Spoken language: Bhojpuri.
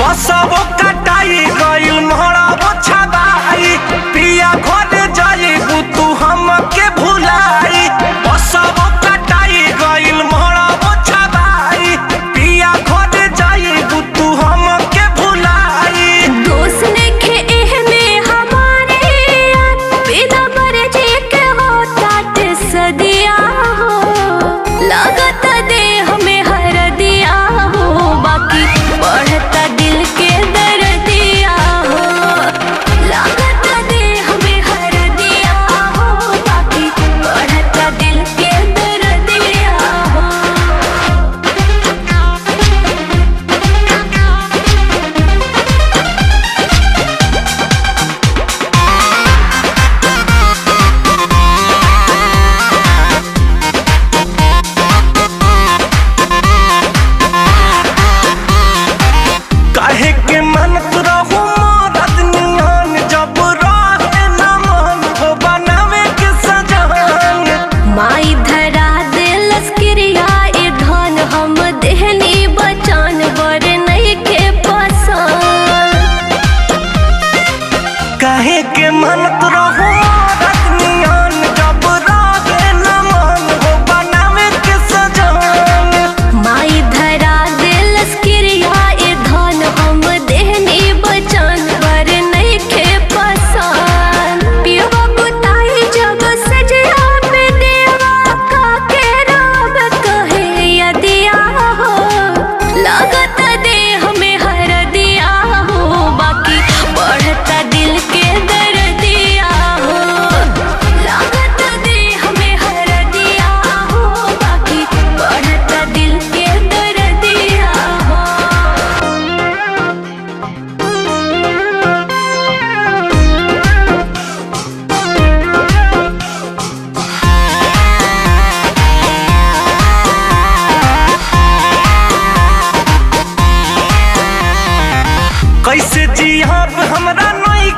बसबो कटाई गइल मोहरबो छबाई पिया घर जाइबू तू हमके भुलाई। बसबो कटाई गइल मोहरबो छबाई पिया घर जाइबू तू हमके भुलाई। दोस्त नइखे एहमे हमारे बिना मर्जी के हो तात सदिया हो लागत दे हमें हर दिया हो बाकी बढ़ता दिल के दर्दिया हो लागत दे हमें हर दिया हो बाकी बढ़ता दिल के दर्दिया हो। काहे के मनत रहू मरद नियन जब रहे न मन हो बनावे के सजन। माई धरा दिलस क्रिया ए धन हम देहनी बचान बर नइखे पसंद। काहे के मनत रहू मरद नियन जब रहे न मन हो बनावे के सजन। माई धरा दिलस क्रिया ए धन हम देहनी बचान बर नइखे पसंद। पियवा बुताई जब सजया पे देवा का के रब कहे यदिया हो लागत दे हमें हर दिया हो बाकी बढ़ता दिल के दर्दिया हो लागत दे हमें हर दिया हो बाकी बढ़ता दिल के दर्दिया हो। कैसे जियब हमरा नई